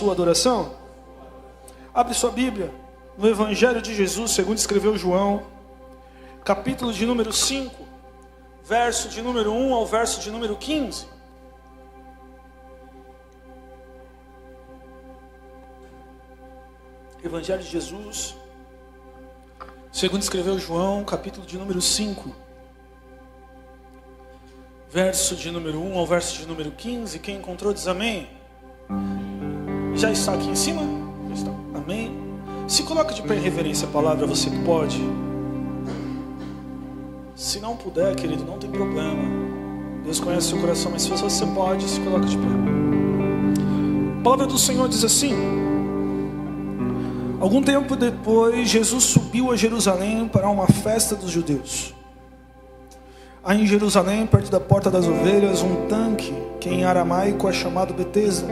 sua adoração? Abre sua Bíblia no Evangelho de Jesus, segundo escreveu João, capítulo de número 5, verso de número 1 ao verso de número 15. Evangelho de Jesus, segundo escreveu João, capítulo de número 5, verso de número 1 ao verso de número 15. Quem encontrou diz amém. Já está aqui em cima? Já está. Amém. Se coloca de pé em reverência à palavra, você que pode. Se não puder, querido, não tem problema. Deus conhece o seu coração, mas se você pode, se coloca de pé. A palavra do Senhor diz assim: algum tempo depois, Jesus subiu a Jerusalém para uma festa dos judeus. Há em Jerusalém, perto da Porta das Ovelhas, um tanque, que em aramaico é chamado Betesda,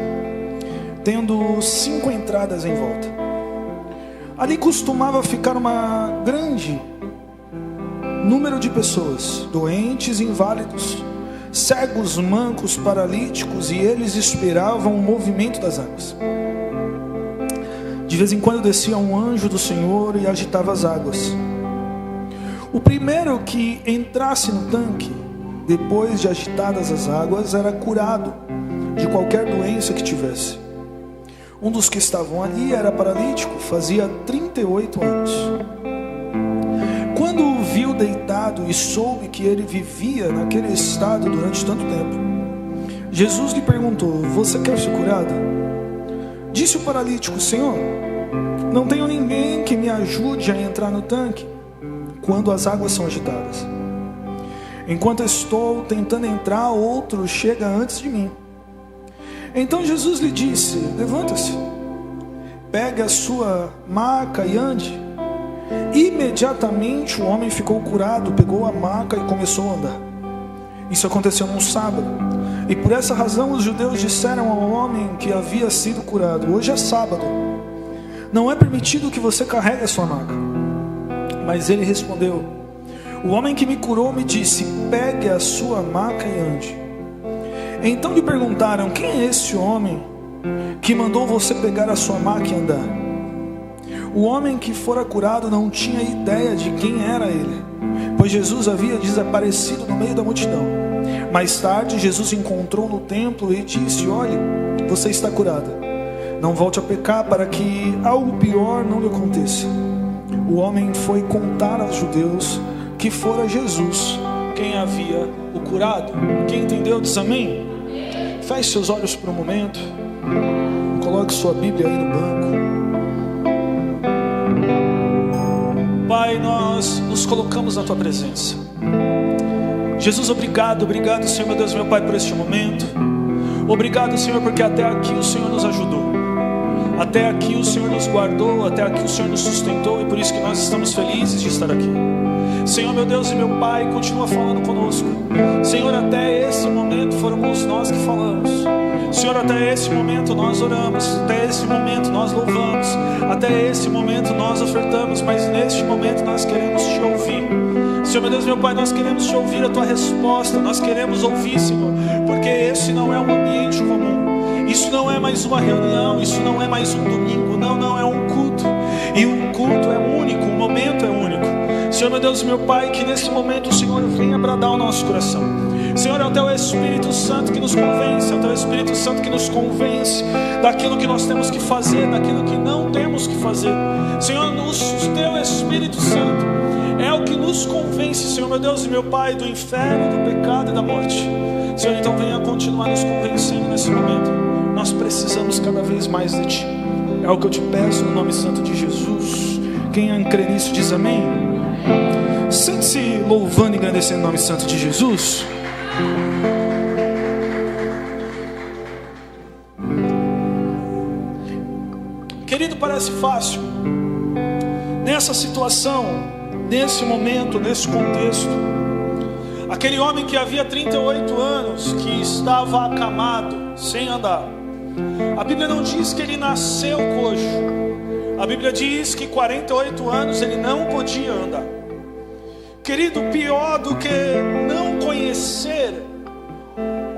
tendo 5 entradas em volta. Ali costumava ficar uma grande número de pessoas, doentes e inválidos, cegos, mancos, paralíticos, e eles esperavam o movimento das águas. De vez em quando descia um anjo do Senhor e agitava as águas. O primeiro que entrasse no tanque, depois de agitadas as águas, era curado de qualquer doença que tivesse. Um dos que estavam ali era paralítico, fazia 38 anos. Quando o viu deitado e soube que ele vivia naquele estado durante tanto tempo, Jesus lhe perguntou: você quer ser curado? Disse o paralítico: Senhor, não tenho ninguém que me ajude a entrar no tanque quando as águas são agitadas. Enquanto estou tentando entrar, outro chega antes de mim. Então Jesus lhe disse: levanta-se, pegue a sua maca e ande. Imediatamente o homem ficou curado, pegou a maca e começou a andar. Isso aconteceu num sábado, e por essa razão os judeus disseram ao homem que havia sido curado: hoje é sábado, não é permitido que você carregue a sua maca. Mas ele respondeu: o homem que me curou me disse: pegue a sua maca e ande. Então lhe perguntaram: quem é esse homem que mandou você pegar a sua maca e andar? O homem que fora curado não tinha ideia de quem era ele, pois Jesus havia desaparecido no meio da multidão. Mais tarde Jesus encontrou no templo e disse: olhe, você está curada, não volte a pecar, para que algo pior não lhe aconteça. O homem foi contar aos judeus que fora Jesus quem havia o curado. Quem entendeu diz amém. Feche seus olhos por um momento, coloque sua Bíblia aí no banco. Pai, nós nos colocamos na tua presença. Jesus, obrigado, Senhor, meu Deus, meu Pai, por este momento. Obrigado, Senhor, porque até aqui o Senhor nos ajudou, até aqui o Senhor nos guardou, até aqui o Senhor nos sustentou, e por isso que nós estamos felizes de estar aqui. Senhor, meu Deus e meu Pai, continua falando conosco. Senhor, até esse momento fomos nós que falamos. Senhor, até esse momento nós oramos, até esse momento nós louvamos, até esse momento nós ofertamos, mas neste momento nós queremos te ouvir. Senhor, meu Deus, meu Pai, nós queremos te ouvir a tua resposta, nós queremos ouvir, Senhor, porque esse não é um ambiente comum, isso não é mais uma reunião, isso não é mais um domingo, não, é um culto, e um culto é único, um momento é único. Senhor, meu Deus, meu Pai, que nesse momento o Senhor venha bradar o nosso coração. Senhor, é o teu Espírito Santo que nos convence, é o teu Espírito Santo que nos convence daquilo que nós temos que fazer, daquilo que não temos que fazer. Senhor, o teu Espírito Santo é o que nos convence, Senhor, meu Deus e meu Pai, do inferno, do pecado e da morte. Senhor, então venha continuar nos convencendo nesse momento. Nós precisamos cada vez mais de Ti. É o que eu te peço no nome santo de Jesus. Quem crê nisso diz amém. Sente-se louvando e agradecendo o nome santo de Jesus. Querido, parece fácil nessa situação, nesse momento, nesse contexto. Aquele homem que havia 38 anos, que estava acamado, sem andar. A Bíblia não diz que ele nasceu coxo. A Bíblia diz que 48 anos ele não podia andar. Querido, pior do que não conhecer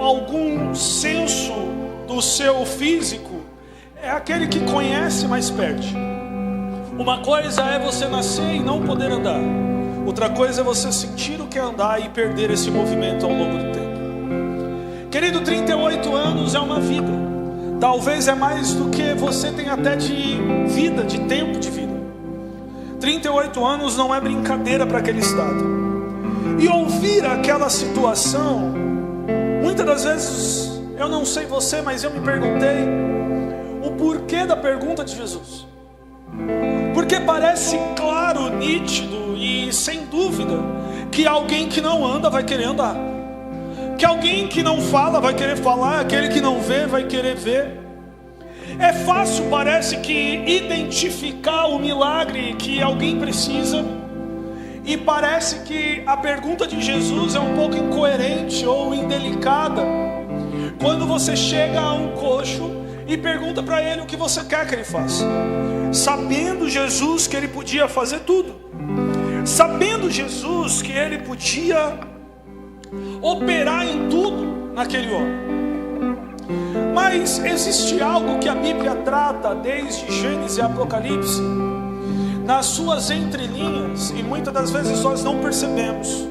algum senso do seu físico é aquele que conhece, mas perde. Uma coisa é você nascer e não poder andar. Outra coisa é você sentir o que é andar e perder esse movimento ao longo do tempo. Querido, 38 anos é uma vida. Talvez é mais do que você tem até de vida, de tempo de vida. 38 anos não é brincadeira para aquele estado. E ouvir aquela situação, muitas das vezes, eu não sei você, mas eu me perguntei o porquê da pergunta de Jesus. Porque parece claro, nítido e sem dúvida que alguém que não anda vai querer andar, que alguém que não fala vai querer falar, aquele que não vê vai querer ver. É fácil, parece que, identificar o milagre que alguém precisa, e parece que a pergunta de Jesus é um pouco incoerente ou indelicada quando você chega a um coxo e pergunta para ele o que você quer que ele faça, sabendo Jesus que ele podia fazer tudo, sabendo Jesus que ele podia operar em tudo naquele homem. Mas existe algo que a Bíblia trata desde Gênesis e Apocalipse, nas suas entrelinhas, e muitas das vezes nós não percebemos,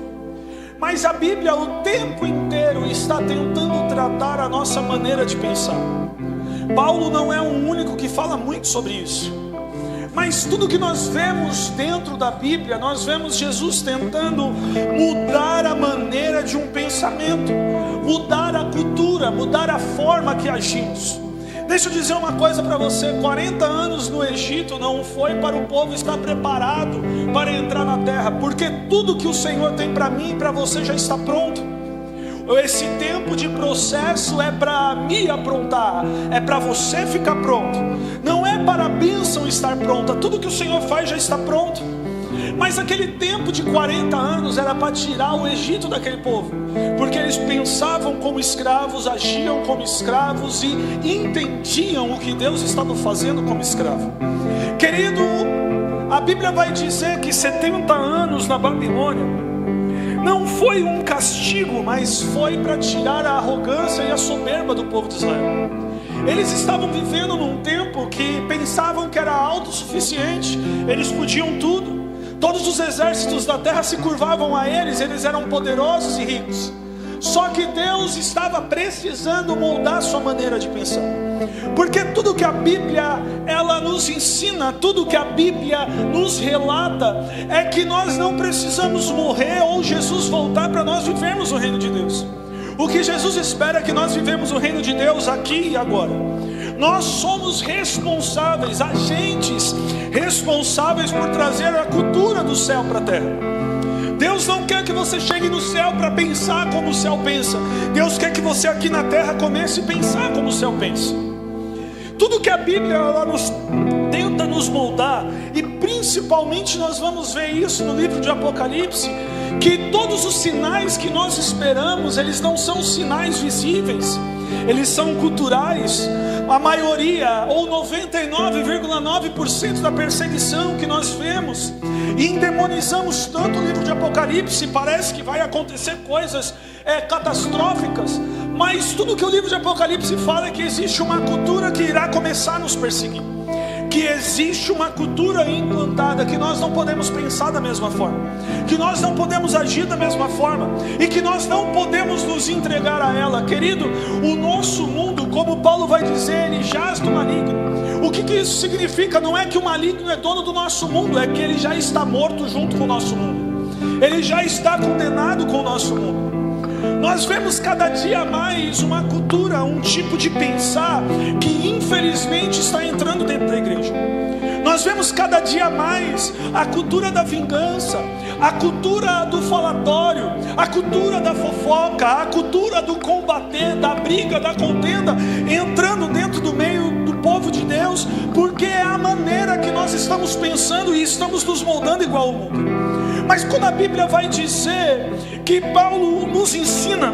mas a Bíblia o tempo inteiro está tentando tratar a nossa maneira de pensar. Paulo não é o único que fala muito sobre isso, mas tudo que nós vemos dentro da Bíblia, nós vemos Jesus tentando mudar a maneira de um pensamento, mudar a cultura, mudar a forma que agimos. Deixa eu dizer uma coisa para você: 40 anos no Egito não foi para o povo estar preparado para entrar na terra, porque tudo que o Senhor tem para mim e para você já está pronto. Esse tempo de processo é para me aprontar, é para você ficar pronto, não é para a bênção estar pronta. Tudo que o Senhor faz já está pronto. Mas aquele tempo de 40 anos era para tirar o Egito daquele povo, porque eles pensavam como escravos, agiam como escravos e entendiam o que Deus estava fazendo como escravo. Querido, a Bíblia vai dizer que 70 anos na Babilônia não foi um castigo, mas foi para tirar a arrogância e a soberba do povo de Israel. Eles estavam vivendo num tempo que pensavam que era autossuficiente, eles podiam tudo. Todos os exércitos da terra se curvavam a eles, eles eram poderosos e ricos. Só que Deus estava precisando moldar sua maneira de pensar, porque tudo que a Bíblia ela nos ensina, tudo que a Bíblia nos relata, é que nós não precisamos morrer ou Jesus voltar para nós vivermos o reino de Deus. O que Jesus espera é que nós vivemos o reino de Deus aqui e agora. Nós somos responsáveis, agentes responsáveis por trazer a cultura do céu para a terra. Deus não quer que você chegue no céu para pensar como o céu pensa. Deus quer que você aqui na terra comece a pensar como o céu pensa. Tudo que a Bíblia ela tenta nos moldar, e principalmente nós vamos ver isso no livro de Apocalipse, que todos os sinais que nós esperamos, eles não são sinais visíveis, eles são culturais. A maioria, ou 99,9% da perseguição que nós vemos e endemonizamos tanto o livro de Apocalipse, parece que vai acontecer coisas catastróficas, mas tudo que o livro de Apocalipse fala é que existe uma cultura que irá começar a nos perseguir, que existe uma cultura implantada, que nós não podemos pensar da mesma forma, que nós não podemos agir da mesma forma, e que nós não podemos nos entregar a ela. Querido, o nosso mundo, como Paulo vai dizer, ele jaz do maligno. O que isso significa? Não é que o maligno é dono do nosso mundo, é que ele já está morto junto com o nosso mundo, ele já está condenado com o nosso mundo. Nós vemos cada dia mais uma cultura, um tipo de pensar que infelizmente está entrando dentro da igreja. Nós vemos cada dia mais a cultura da vingança, a cultura do falatório, a cultura da fofoca, a cultura do combater, da briga, da contenda, entrando dentro do meio do povo de Deus, porque é a maneira que nós estamos pensando e estamos nos moldando igual ao mundo. Mas quando a Bíblia vai dizer que Paulo nos ensina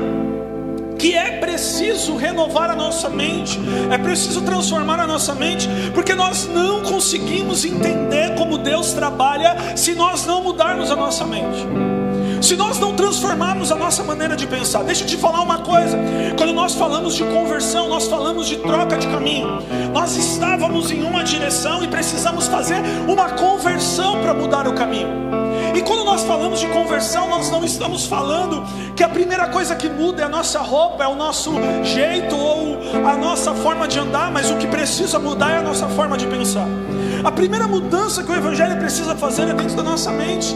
que é preciso renovar a nossa mente, é preciso transformar a nossa mente, porque nós não conseguimos entender como Deus trabalha se nós não mudarmos a nossa mente. Se nós não transformarmos a nossa maneira de pensar, deixa eu te falar uma coisa. Quando nós falamos de conversão, nós falamos de troca de caminho. Nós estávamos em uma direção e precisamos fazer uma conversão para mudar o caminho. E quando nós falamos de conversão, nós não estamos falando que a primeira coisa que muda é a nossa roupa, é o nosso jeito ou a nossa forma de andar, mas o que precisa mudar é a nossa forma de pensar. A primeira mudança que o Evangelho precisa fazer é dentro da nossa mente,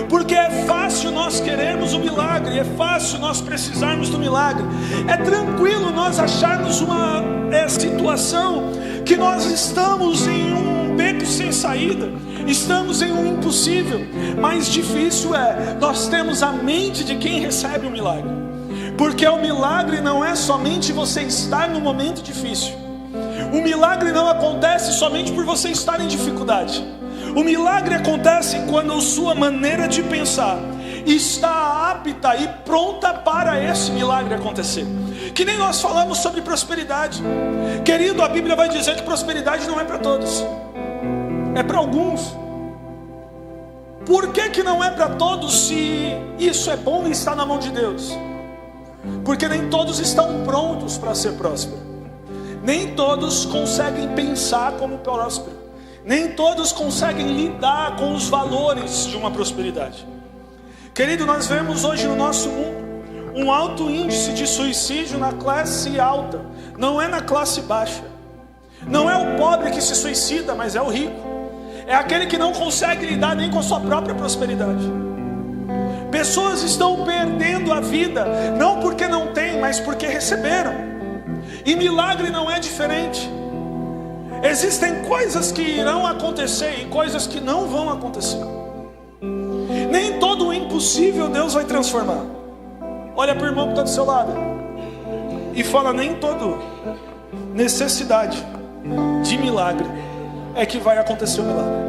porque é fácil nós querermos o milagre, é fácil nós precisarmos do milagre, é tranquilo nós acharmos uma situação que nós estamos em um beco sem saída, estamos em um impossível. Mais difícil é nós temos a mente de quem recebe o milagre, porque o milagre não é somente você estar no momento difícil. O milagre não acontece somente por você estar em dificuldade. O milagre acontece quando a sua maneira de pensar está apta e pronta para esse milagre acontecer. Que nem nós falamos sobre prosperidade. Querido, a Bíblia vai dizer que prosperidade não é para todos, é para alguns. Por que não é para todos se isso é bom e está na mão de Deus? Porque nem todos estão prontos para ser prósperos. Nem todos conseguem pensar como próspero. Nem todos conseguem lidar com os valores de uma prosperidade. Querido, nós vemos hoje no nosso mundo um alto índice de suicídio na classe alta. Não é na classe baixa. Não é o pobre que se suicida, mas é o rico. É aquele que não consegue lidar nem com a sua própria prosperidade. Pessoas estão perdendo a vida, não porque não têm, mas porque receberam. E milagre não é diferente. Existem coisas que irão acontecer e coisas que não vão acontecer. Nem todo o impossível Deus vai transformar. Olha para o irmão que está do seu lado e fala: nem toda necessidade de milagre é que vai acontecer o milagre.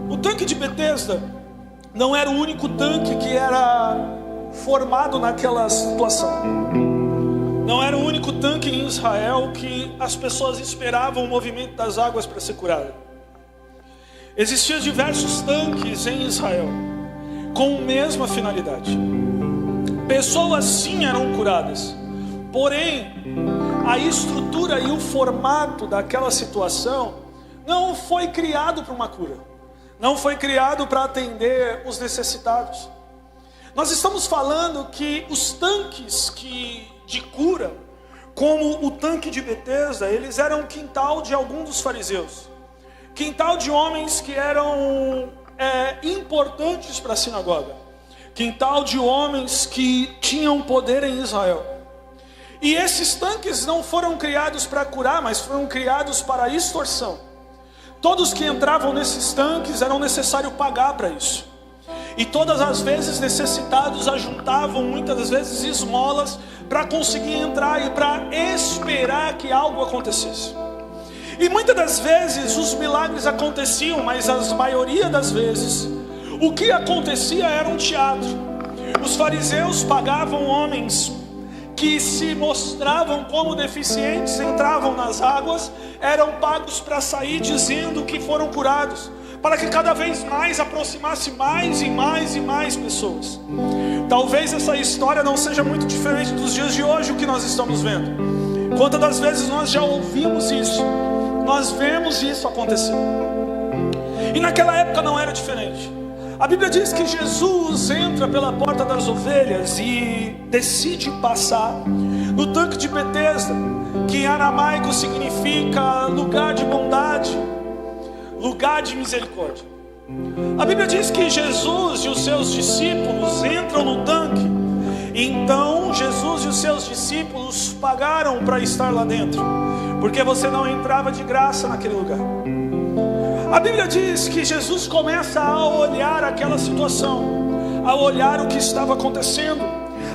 O tanque de Betesda não era o único tanque que era formado naquela situação. Não era o único tanque em Israel que as pessoas esperavam o movimento das águas para ser curada. Existiam diversos tanques em Israel com a mesma finalidade. Pessoas sim eram curadas, porém a estrutura e o formato daquela situação não foi criado para uma cura, não foi criado para atender os necessitados. Nós estamos falando que os tanques de cura, como o tanque de Betesda, eles eram quintal de alguns dos fariseus, quintal de homens que eram importantes para a sinagoga, quintal de homens que tinham poder em Israel. E esses tanques não foram criados para curar, mas foram criados para extorsão. Todos que entravam nesses tanques eram necessário pagar para isso. E todas as vezes necessitados ajuntavam muitas das vezes esmolas para conseguir entrar e para esperar que algo acontecesse. E muitas das vezes os milagres aconteciam, mas a maioria das vezes o que acontecia era um teatro. Os fariseus pagavam homens que se mostravam como deficientes, entravam nas águas, eram pagos para sair dizendo que foram curados, para que cada vez mais aproximasse mais e mais e mais pessoas. Talvez essa história não seja muito diferente dos dias de hoje, o que nós estamos vendo. Quantas das vezes nós já ouvimos isso, nós vemos isso acontecer. E naquela época não era diferente. A Bíblia diz que Jesus entra pela porta das ovelhas e decide passar no tanque de Betesda, que em aramaico significa lugar de bondade, lugar de misericórdia. A Bíblia diz que Jesus e os seus discípulos entram no tanque. Então Jesus e os seus discípulos pagaram para estar lá dentro, porque você não entrava de graça naquele lugar. A Bíblia diz que Jesus começa a olhar aquela situação, a olhar o que estava acontecendo,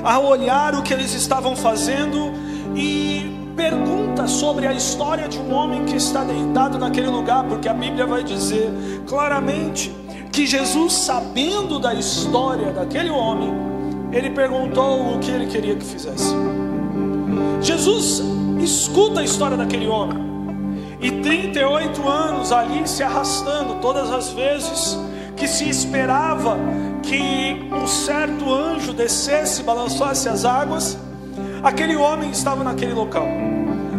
a olhar o que eles estavam fazendo e pergunta sobre a história de um homem que está deitado naquele lugar, porque a Bíblia vai dizer claramente que Jesus, sabendo da história daquele homem, ele perguntou o que ele queria que fizesse. Jesus escuta a história daquele homem E 38 anos ali se arrastando, todas as vezes que se esperava que um certo anjo descesse, balançasse as águas, aquele homem estava naquele local,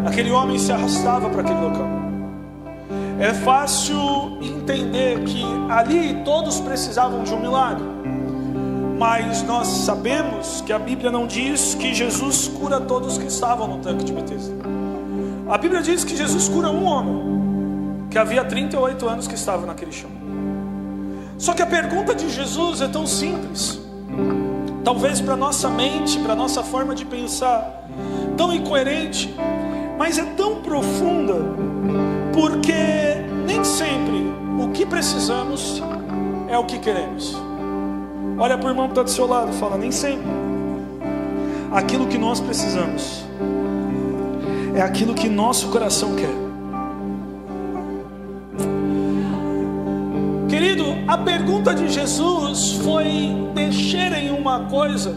aquele homem se arrastava para aquele local. É fácil entender que ali todos precisavam de um milagre, mas nós sabemos que a Bíblia não diz que Jesus cura todos que estavam no tanque de Betesda. A Bíblia diz que Jesus cura um homem que havia 38 anos que estava naquele chão. Só que a pergunta de Jesus é tão simples, talvez para nossa mente, para nossa forma de pensar, tão incoerente, mas é tão profunda, porque nem sempre o que precisamos é o que queremos. Olha para o irmão que está do seu lado e fala: nem sempre aquilo que nós precisamos é aquilo que nosso coração quer. Querido, a pergunta de Jesus foi mexer em uma coisa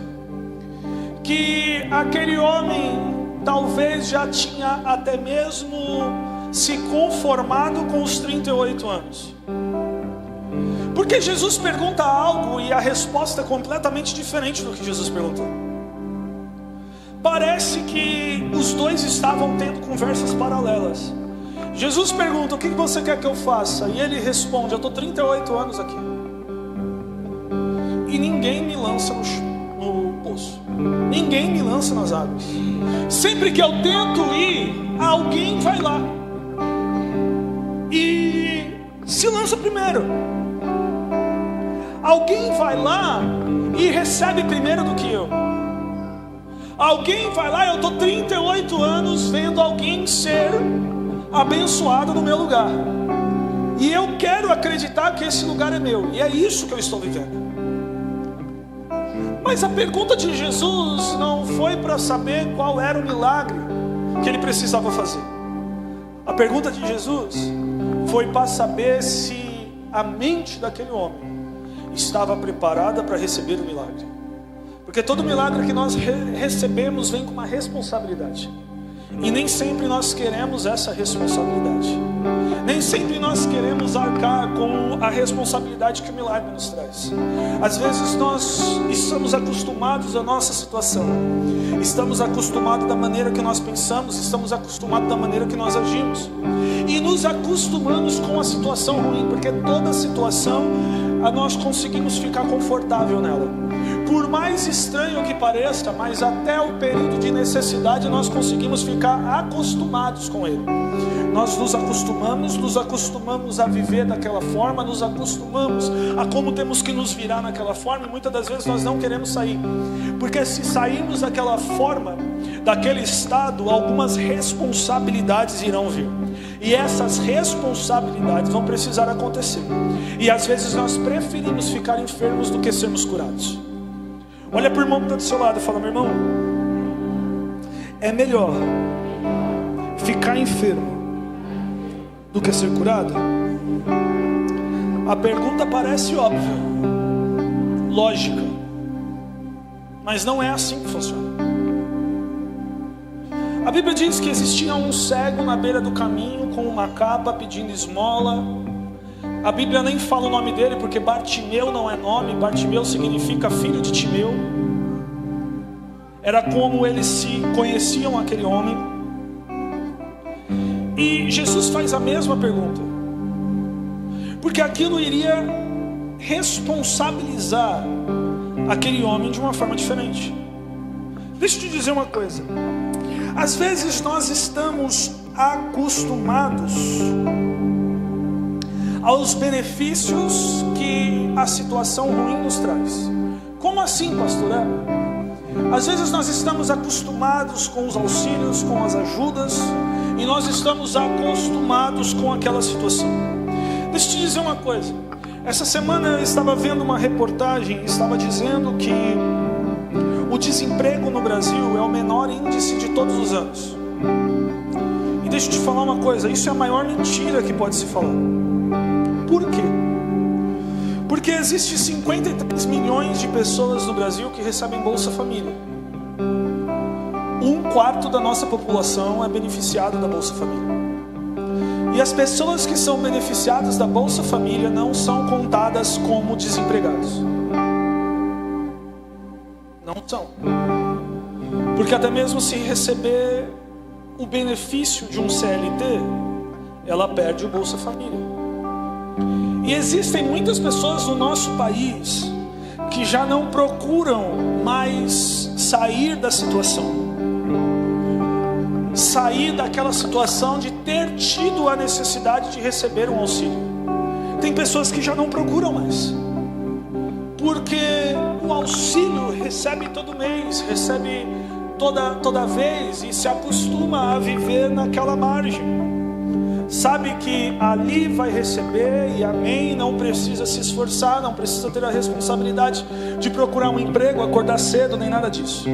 que aquele homem talvez já tinha até mesmo se conformado com os 38 anos. Porque Jesus pergunta algo e a resposta é completamente diferente do que Jesus perguntou. Parece que os dois estavam tendo conversas paralelas. Jesus pergunta: o que você quer que eu faça? E ele responde: eu estou 38 anos aqui e ninguém me lança no poço, ninguém me lança nas águas. Sempre que eu tento ir, alguém vai lá e se lança primeiro. Alguém vai lá e recebe primeiro do que eu. Alguém vai lá, eu estou 38 anos vendo alguém ser abençoado no meu lugar, e eu quero acreditar que esse lugar é meu, e é isso que eu estou vivendo. Mas a pergunta de Jesus não foi para saber qual era o milagre que ele precisava fazer. A pergunta de Jesus foi para saber se a mente daquele homem estava preparada para receber o milagre. Porque todo milagre que nós recebemos vem com uma responsabilidade, e nem sempre nós queremos essa responsabilidade. Nem sempre nós queremos arcar com a responsabilidade que o milagre nos traz. Às vezes nós estamos acostumados à nossa situação, estamos acostumados da maneira que nós pensamos, estamos acostumados da maneira que nós agimos, e nos acostumamos com a situação ruim, porque toda situação nós conseguimos ficar confortável nela. Por mais estranho que pareça, mas até o período de necessidade nós conseguimos ficar acostumados com ele. Nós nos acostumamos a viver daquela forma, nos acostumamos a como temos que nos virar naquela forma, e muitas das vezes nós não queremos sair, porque se sairmos daquela forma, daquele estado, algumas responsabilidades irão vir, e essas responsabilidades vão precisar acontecer, e às vezes nós preferimos ficar enfermos do que sermos curados. Olha para o irmão que está do seu lado e fala: meu irmão, é melhor ficar enfermo do que ser curado? A pergunta parece óbvia, lógica, mas não é assim que funciona. A Bíblia diz que existia um cego na beira do caminho com uma capa pedindo esmola. A Bíblia nem fala o nome dele, porque Bartimeu não é nome. Bartimeu significa filho de Timeu. Era como eles se conheciam, aquele homem. E Jesus faz a mesma pergunta, porque aquilo iria responsabilizar aquele homem de uma forma diferente. Deixa eu te dizer uma coisa: às vezes nós estamos acostumados aos benefícios que a situação ruim nos traz. Como assim, pastor? Às vezes nós estamos acostumados com os auxílios, com as ajudas, e nós estamos acostumados com aquela situação. Deixa eu te dizer uma coisa: essa semana eu estava vendo uma reportagem, estava dizendo que o desemprego no Brasil é o menor índice de todos os anos. E deixa eu te falar uma coisa: isso é a maior mentira que pode se falar. Por quê? Porque existe 53 milhões de pessoas no Brasil que recebem Bolsa Família. 1/4 da nossa população é beneficiada da Bolsa Família. E as pessoas que são beneficiadas da Bolsa Família não são contadas como desempregados. Não são. Porque até mesmo se receber o benefício de um CLT, ela perde o Bolsa Família. E existem muitas pessoas no nosso país que já não procuram mais sair da situação, sair daquela situação de ter tido a necessidade de receber um auxílio. Tem pessoas que já não procuram mais, porque o auxílio recebe todo mês, recebe toda vez, e se acostuma a viver naquela margem. Sabe que ali vai receber e amém, não precisa se esforçar, não precisa ter a responsabilidade de procurar um emprego, acordar cedo, nem nada disso.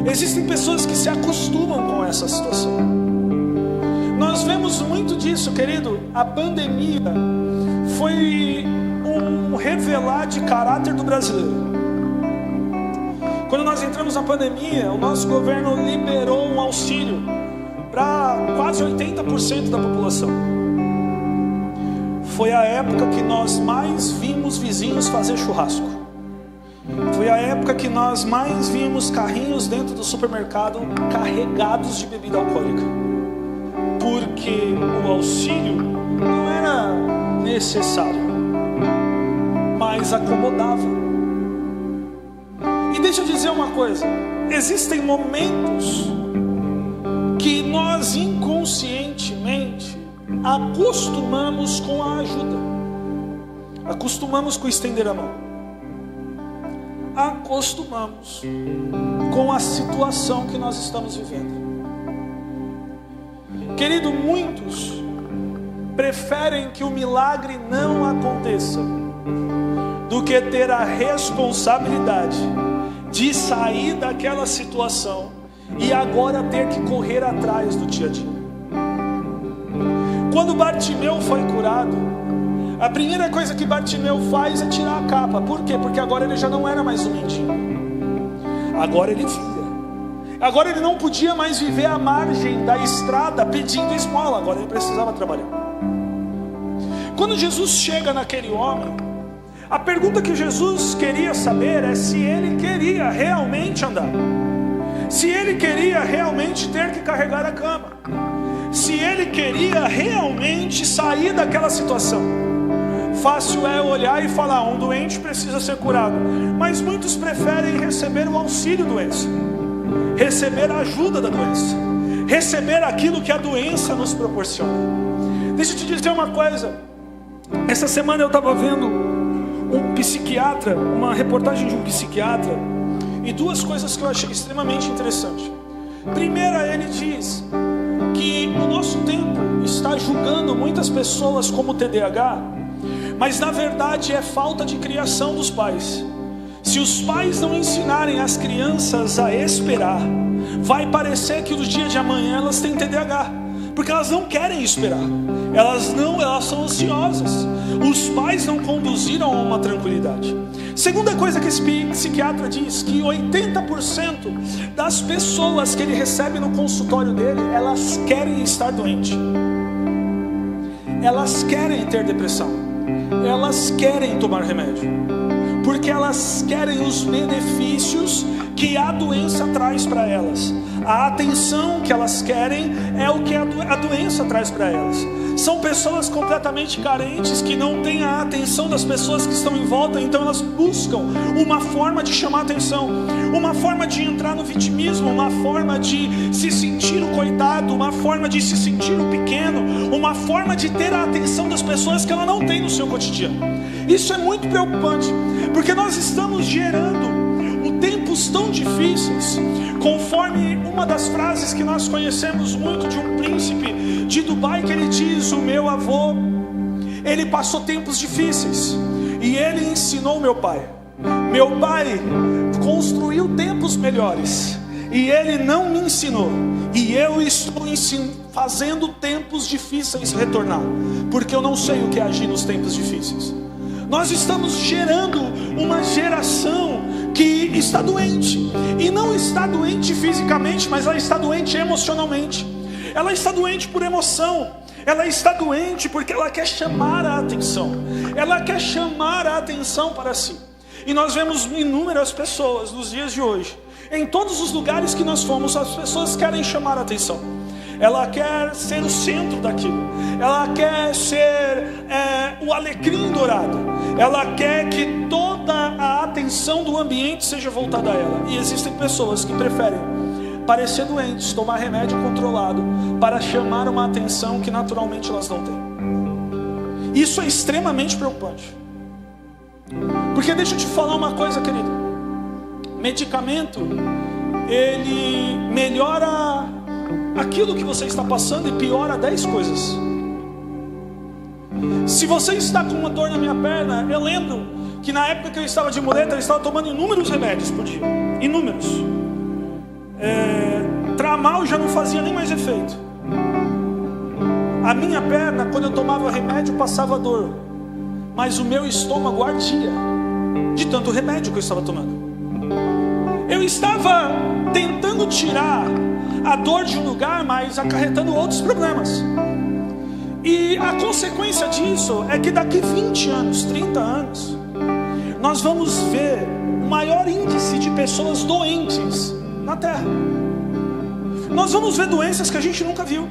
Existem pessoas que se acostumam com essa situação. Nós vemos muito disso, querido. A pandemia foi um revelar de caráter do brasileiro. Quando nós entramos na pandemia, o nosso governo liberou um auxílio para quase 80% da população. Foi a época que nós mais vimos vizinhos fazer churrasco. Foi a época que nós mais vimos carrinhos dentro do supermercado carregados de bebida alcoólica. Porque o auxílio não era necessário, mas acomodava. E deixa eu dizer uma coisa: existem momentos que nós inconscientemente acostumamos com a ajuda, acostumamos com estender a mão, acostumamos com a situação que nós estamos vivendo. Querido, muitos preferem que o milagre não aconteça do que ter a responsabilidade de sair daquela situação e agora ter que correr atrás do dia a dia. Quando Bartimeu foi curado, a primeira coisa que Bartimeu faz é tirar a capa. Por quê? Porque agora ele já não era mais um mendigo. Agora ele via. Agora ele não podia mais viver à margem da estrada pedindo esmola. Agora ele precisava trabalhar. Quando Jesus chega naquele homem, a pergunta que Jesus queria saber é se ele queria realmente andar, se ele queria realmente ter que carregar a cama, se ele queria realmente sair daquela situação. Fácil é olhar e falar: um doente precisa ser curado, mas muitos preferem receber o auxílio doença, receber a ajuda da doença, receber aquilo que a doença nos proporciona. Deixa eu te dizer uma coisa. Essa semana eu estava vendo um psiquiatra, uma reportagem de um psiquiatra, e duas coisas que eu achei extremamente interessante. Primeira, ele diz que o nosso tempo está julgando muitas pessoas como TDAH, mas na verdade é falta de criação dos pais. Se os pais não ensinarem as crianças a esperar, vai parecer que no dia de amanhã elas têm TDAH, porque elas não querem esperar, elas são ansiosas. Os pais não conduziram a uma tranquilidade. Segunda coisa que esse psiquiatra diz, que 80% das pessoas que ele recebe no consultório dele, elas querem estar doentes, elas querem ter depressão, elas querem tomar remédio, porque elas querem os benefícios que a doença traz para elas. A atenção que elas querem é o que a doença traz para elas. São pessoas completamente carentes, que não têm a atenção das pessoas que estão em volta, então elas buscam uma forma de chamar atenção, uma forma de entrar no vitimismo, uma forma de se sentir o coitado, uma forma de se sentir o pequeno, uma forma de ter a atenção das pessoas que ela não tem no seu cotidiano. Isso é muito preocupante, porque nós estamos gerando tempos tão difíceis, conforme uma das frases que nós conhecemos muito de um príncipe de Dubai, que ele diz: o meu avô, ele passou tempos difíceis e ele ensinou meu pai construiu tempos melhores e ele não me ensinou, e eu estou fazendo tempos difíceis retornar, porque eu não sei o que é agir nos tempos difíceis. Nós estamos gerando uma geração que está doente, e não está doente fisicamente, mas ela está doente emocionalmente. Ela está doente por emoção, Ela está doente porque ela quer chamar a atenção. Ela quer chamar a atenção para si. E nós vemos inúmeras pessoas nos dias de hoje. Em todos os lugares que nós fomos, as pessoas querem chamar a atenção. Ela quer ser o centro daquilo. Ela quer ser o alecrim dourado. Ela quer que toda a atenção do ambiente seja voltada a ela. E existem pessoas que preferem parecer doentes, tomar remédio controlado, para chamar uma atenção que naturalmente elas não têm. Isso é extremamente preocupante. Porque deixa eu te falar uma coisa, querido. Medicamento, ele melhora aquilo que você está passando e piora 10 coisas. Se você está com uma dor na minha perna, eu lembro que na época que eu estava de muleta, eu estava tomando inúmeros remédios por dia. Inúmeros. Tramal já não fazia nem mais efeito. A minha perna, quando eu tomava remédio, passava dor. Mas o meu estômago ardia de tanto remédio que eu estava tomando. Eu estava tentando tirar a dor de um lugar, mas acarretando outros problemas. E a consequência disso é que daqui 20 anos, 30 anos, nós vamos ver o maior índice de pessoas doentes na Terra. Nós vamos ver doenças que a gente nunca viu.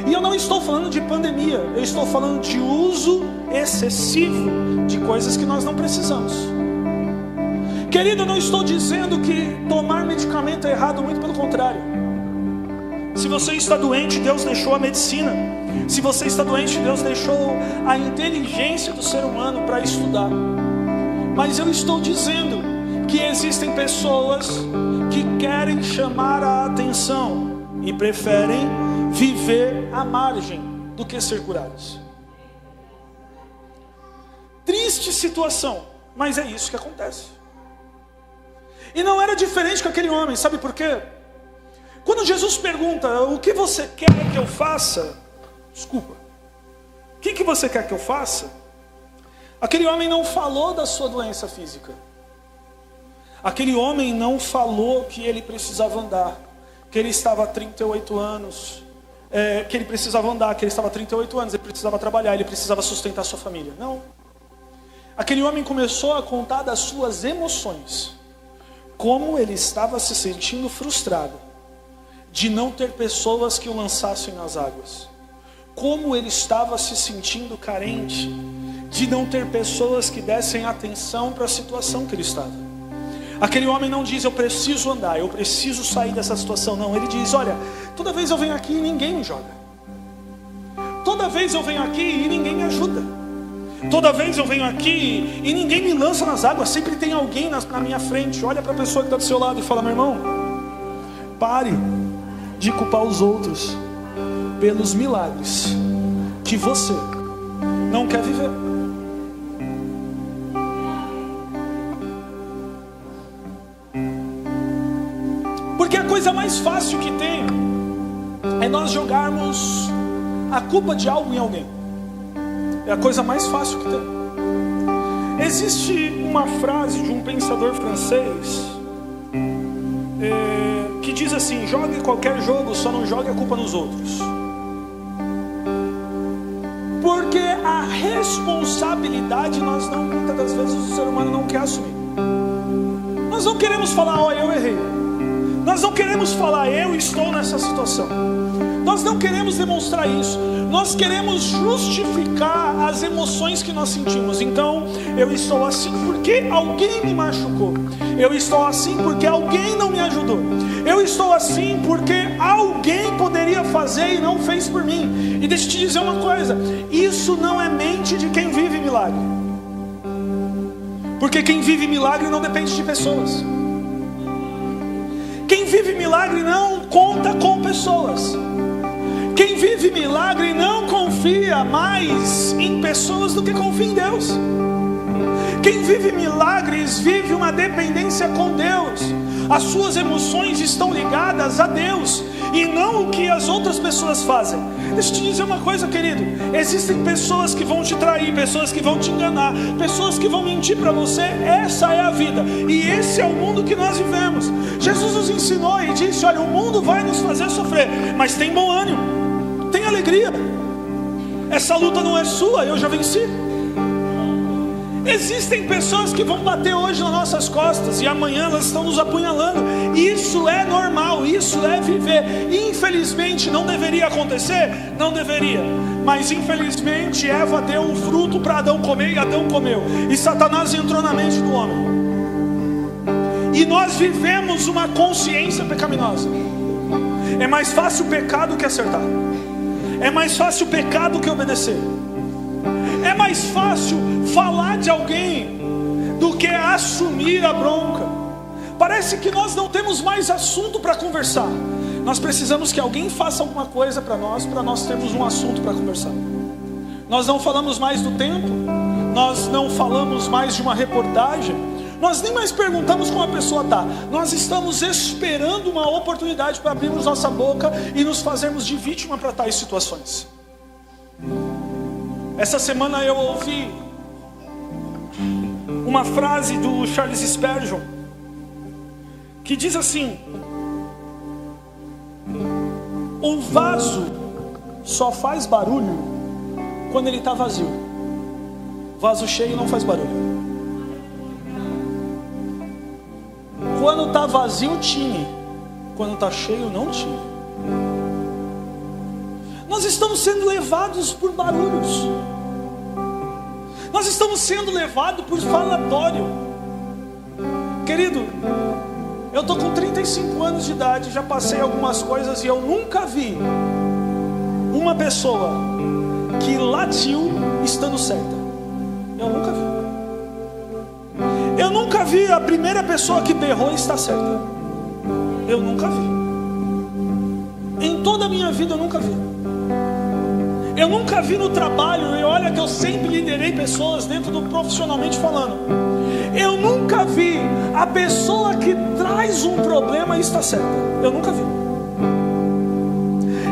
E eu não estou falando de pandemia, eu estou falando de uso excessivo de coisas que nós não precisamos. Querido, eu não estou dizendo que tomar medicamento é errado, muito pelo contrário. Se você está doente, Deus deixou a medicina. Se você está doente, Deus deixou a inteligência do ser humano para estudar. Mas eu estou dizendo que existem pessoas que querem chamar a atenção e preferem viver à margem do que ser curadas. Triste situação, mas é isso que acontece. E não era diferente com aquele homem, sabe por quê? Quando Jesus pergunta, o que você quer que eu faça? Desculpa. O que você quer que eu faça? Aquele homem não falou da sua doença física. Aquele homem não falou que ele precisava andar, que ele estava há 38 anos, que ele precisava andar, que ele estava há 38 anos, ele precisava trabalhar, ele precisava sustentar sua família. Não. Aquele homem começou a contar das suas emoções, como ele estava se sentindo frustrado de não ter pessoas que o lançassem nas águas, como ele estava se sentindo carente de não ter pessoas que dessem atenção para a situação que ele estava. Aquele homem não diz, eu preciso andar, eu preciso sair dessa situação. Não, ele diz, olha, toda vez eu venho aqui e ninguém me joga. Toda vez eu venho aqui e ninguém me ajuda. Toda vez eu venho aqui e ninguém me lança nas águas. Sempre tem alguém na minha frente. Olha para a pessoa que está do seu lado e fala, meu irmão, pare de culpar os outros pelos milagres que você não quer viver. Porque a coisa mais fácil que tem é nós jogarmos a culpa de algo em alguém. É a coisa mais fácil que tem. Existe uma frase de um pensador francês que diz assim, jogue qualquer jogo, só não jogue a culpa nos outros. Porque a responsabilidade muitas das vezes o ser humano não quer assumir. Nós não queremos falar, ó, eu errei. Nós não queremos falar, eu estou nessa situação. Nós não queremos demonstrar isso. Nós queremos justificar as emoções que nós sentimos. Então, eu estou assim porque alguém me machucou. Eu estou assim porque alguém não me ajudou. Eu estou assim porque alguém poderia fazer e não fez por mim. E deixa eu te dizer uma coisa, isso não é mente de quem vive milagre. Porque quem vive milagre não depende de pessoas. Quem vive milagre não conta com pessoas. Quem vive milagre não confia mais em pessoas do que confia em Deus. Quem vive milagres vive uma dependência com Deus. As suas emoções estão ligadas a Deus e não o que as outras pessoas fazem. Deixa eu te dizer uma coisa, querido. Existem pessoas que vão te trair, pessoas que vão te enganar, pessoas que vão mentir para você. Essa é a vida e esse é o mundo que nós vivemos. Jesus nos ensinou e disse, olha, o mundo vai nos fazer sofrer, mas tem bom ânimo, tem alegria. Essa luta não é sua, eu já venci. Existem pessoas que vão bater hoje nas nossas costas e amanhã elas estão nos apunhalando. Isso é normal, isso é viver. Infelizmente não deveria acontecer? Não deveria. Mas infelizmente Eva deu um fruto para Adão comer e Adão comeu. E Satanás entrou na mente do homem. E nós vivemos uma consciência pecaminosa. É mais fácil o pecado que acertar. É mais fácil o pecado que obedecer. É mais fácil falar de alguém do que assumir a bronca. Parece que nós não temos mais assunto para conversar. Nós precisamos que alguém faça alguma coisa para nós termos um assunto para conversar. Nós não falamos mais do tempo, nós não falamos mais de uma reportagem, nós nem mais perguntamos como a pessoa está. Nós estamos esperando uma oportunidade para abrirmos nossa boca e nos fazermos de vítima para tais situações. Essa semana eu ouvi uma frase do Charles Spurgeon que diz assim: o vaso só faz barulho quando ele está vazio. Vaso cheio não faz barulho. Quando está vazio, tine. Quando está cheio, não tine. Nós estamos sendo levados por barulhos. Nós estamos sendo levados por falatório. Querido, eu estou com 35 anos de idade, já passei algumas coisas e eu nunca vi uma pessoa que latiu estando certa. Eu nunca vi. Eu nunca vi a primeira pessoa que berrou estar certa. Eu nunca vi. Em toda a minha vida eu nunca vi. Eu nunca vi no trabalho, e olha que eu sempre liderei pessoas dentro do profissionalmente falando. Eu nunca vi a pessoa que traz um problema e está certa. Eu nunca vi.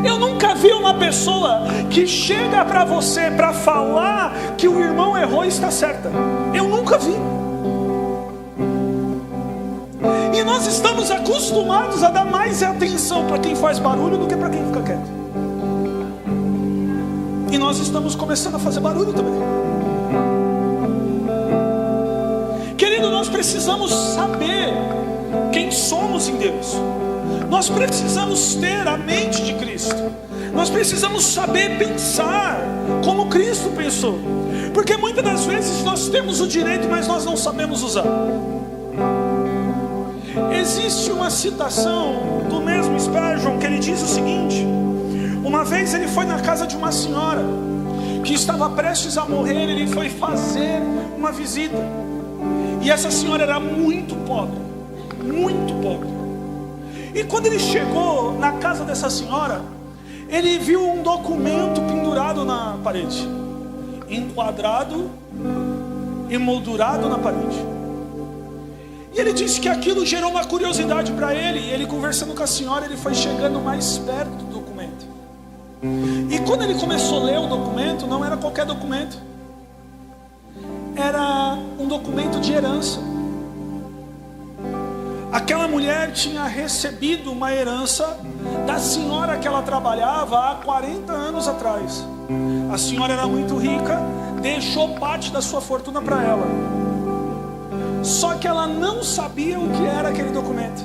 Eu nunca vi uma pessoa que chega para você para falar que o irmão errou e está certa. Eu nunca vi. E nós estamos acostumados a dar mais atenção para quem faz barulho do que para quem fica quieto. E nós estamos começando a fazer barulho também. Querido, nós precisamos saber quem somos em Deus. Nós precisamos ter a mente de Cristo. Nós precisamos saber pensar como Cristo pensou. Porque muitas das vezes nós temos o direito, mas nós não sabemos usar. Existe uma citação do mesmo Spurgeon que ele diz o seguinte: uma vez ele foi na casa de uma senhora que estava prestes a morrer. Ele foi fazer uma visita. E essa senhora era muito pobre. Muito pobre. E quando ele chegou na casa dessa senhora, ele viu um documento pendurado na parede, enquadrado, emoldurado na parede. E ele disse que aquilo gerou uma curiosidade para ele. E ele, conversando com a senhora, ele foi chegando mais perto do documento. E quando ele começou a ler o documento, não era qualquer documento. Era um documento de herança. Aquela mulher tinha recebido uma herança da senhora que ela trabalhava há 40 anos atrás. A senhora era muito rica, deixou parte da sua fortuna para ela. Só que ela não sabia o que era aquele documento.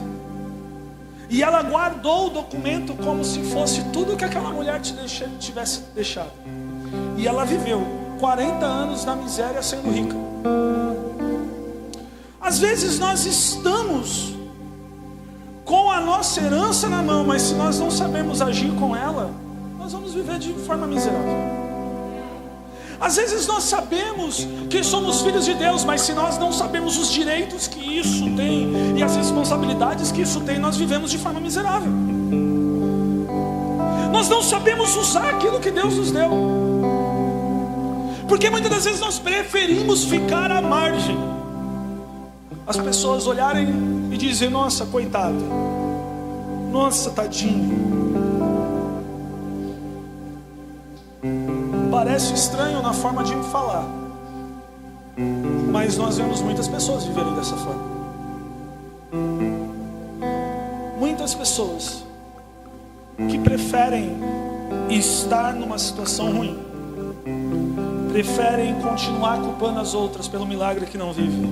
E ela guardou o documento como se fosse tudo que aquela mulher tivesse deixado. E ela viveu 40 anos na miséria sendo rica. Às vezes nós estamos com a nossa herança na mão, mas se nós não sabemos agir com ela, nós vamos viver de forma miserável. Às vezes nós sabemos que somos filhos de Deus, mas se nós não sabemos os direitos que isso tem e as responsabilidades que isso tem, nós vivemos de forma miserável. Nós não sabemos usar aquilo que Deus nos deu, porque muitas das vezes nós preferimos ficar à margem. As pessoas olharem e dizer: nossa, coitado, nossa, tadinho. Parece estranho na forma de falar, mas nós vemos muitas pessoas viverem dessa forma. Muitas pessoas que preferem estar numa situação ruim preferem continuar culpando as outras pelo milagre que não vivem.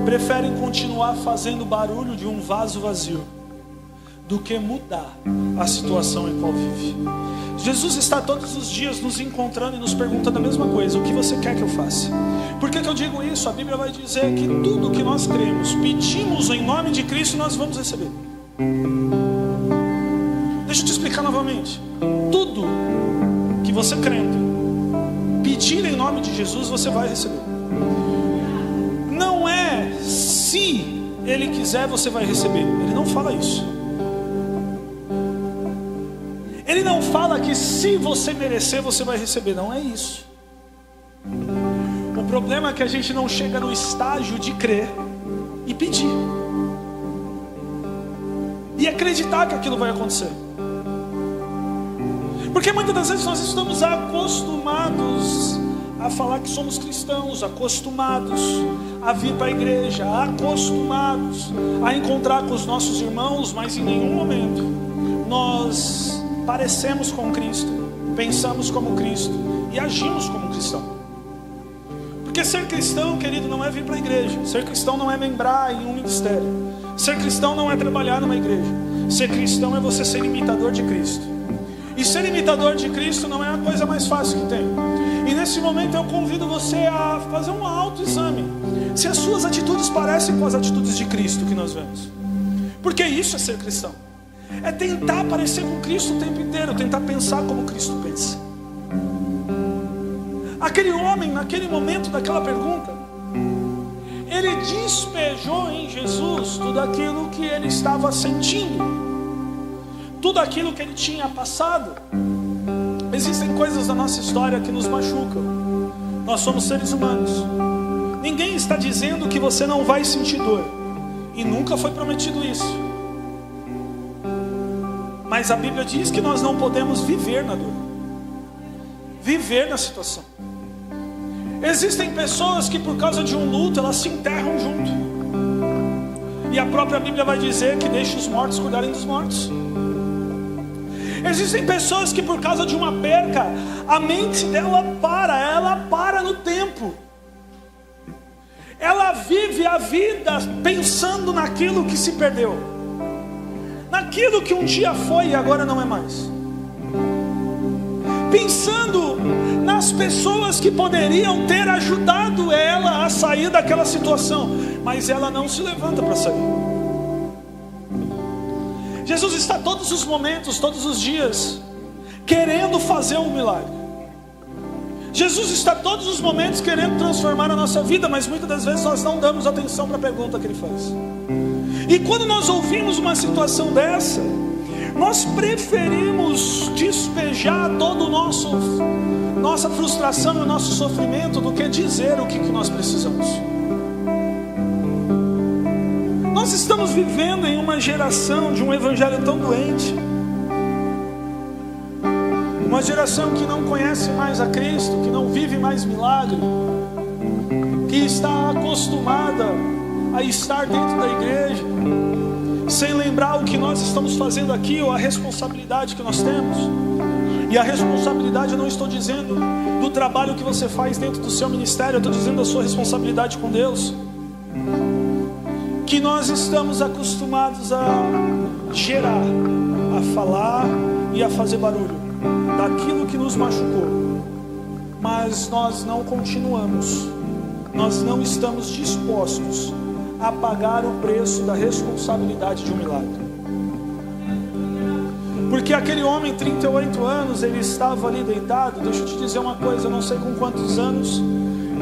Preferem continuar fazendo barulho de um vaso vazio do que mudar a situação em qual vive. Jesus está todos os dias nos encontrando e nos perguntando a mesma coisa: o que você quer que eu faça? Por que eu digo isso? A Bíblia vai dizer que tudo que nós cremos, pedimos em nome de Cristo, nós vamos receber. Deixa eu te explicar novamente. Tudo que você crendo, pedir em nome de Jesus, você vai receber. Não é se Ele quiser você vai receber. Ele não fala isso. Ele não fala que se você merecer você vai receber. Não é isso. O problema é que a gente não chega no estágio de crer e pedir e acreditar que aquilo vai acontecer. Porque muitas das vezes nós estamos acostumados a falar que somos cristãos, acostumados a vir para a igreja, acostumados a encontrar com os nossos irmãos, mas em nenhum momento nós parecemos com Cristo, pensamos como Cristo e agimos como cristão. Porque ser cristão, querido, não é vir para a igreja. Ser cristão não é membrar em um ministério. Ser cristão não é trabalhar numa igreja. Ser cristão é você ser imitador de Cristo. E ser imitador de Cristo não é a coisa mais fácil que tem. E nesse momento eu convido você a fazer um autoexame. Se as suas atitudes parecem com as atitudes de Cristo que nós vemos. Porque isso é ser cristão. É tentar parecer com Cristo o tempo inteiro. Tentar pensar como Cristo pensa. Aquele homem, naquele momento daquela pergunta, ele despejou em Jesus tudo aquilo que ele estava sentindo. Tudo aquilo que ele tinha passado. Existem coisas da nossa história que nos machucam. Nós somos seres humanos. Ninguém está dizendo que você não vai sentir dor. E nunca foi prometido isso. Mas a Bíblia diz que nós não podemos viver na dor. Viver na situação. Existem pessoas que por causa de um luto elas se enterram junto. E a própria Bíblia vai dizer que deixa os mortos cuidarem dos mortos. Existem pessoas que por causa de uma perca, a mente dela para no tempo. Ela vive a vida pensando naquilo que se perdeu, naquilo que um dia foi e agora não é mais. Pensando nas pessoas que poderiam ter ajudado ela a sair daquela situação, mas ela não se levanta para sair. Jesus está todos os momentos, todos os dias, querendo fazer um milagre. Jesus está todos os momentos querendo transformar a nossa vida, mas muitas das vezes nós não damos atenção para a pergunta que Ele faz. E quando nós ouvimos uma situação dessa, nós preferimos despejar todo o nossa frustração e o nosso sofrimento do que dizer o que nós precisamos. Nós estamos vivendo em uma geração de um evangelho tão doente. Uma geração que não conhece mais a Cristo, que não vive mais milagre, que está acostumada a estar dentro da igreja, sem lembrar o que nós estamos fazendo aqui ou a responsabilidade que nós temos. E a responsabilidade eu não estou dizendo do trabalho que você faz dentro do seu ministério, eu estou dizendo da sua responsabilidade com Deus. Que nós estamos acostumados a gerar, a falar e a fazer barulho daquilo que nos machucou, mas nós não continuamos, nós não estamos dispostos a pagar o preço da responsabilidade de um milagre. Porque aquele homem, 38 anos, ele estava ali deitado. Deixa eu te dizer uma coisa, eu não sei com quantos anos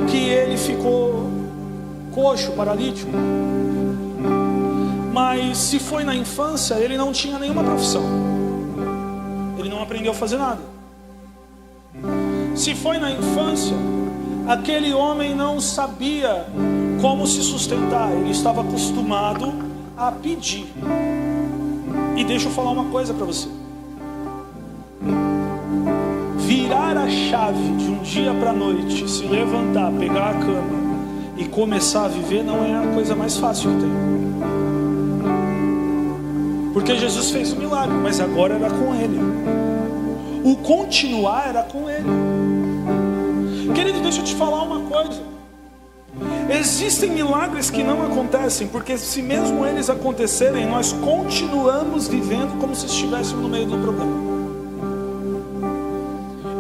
que ele ficou coxo, paralítico. Mas se foi na infância, ele não tinha nenhuma profissão. Ele não aprendeu a fazer nada. Se foi na infância, aquele homem não sabia como se sustentar. Ele estava acostumado a pedir. E deixa eu falar uma coisa para você. Virar a chave de um dia para a noite, se levantar, pegar a cama e começar a viver não é a coisa mais fácil que tem. Porque Jesus fez um milagre, mas agora era com Ele. O continuar era com Ele. Querido, deixa eu te falar uma coisa. Existem milagres que não acontecem, porque se mesmo eles acontecerem, nós continuamos vivendo como se estivéssemos no meio do problema.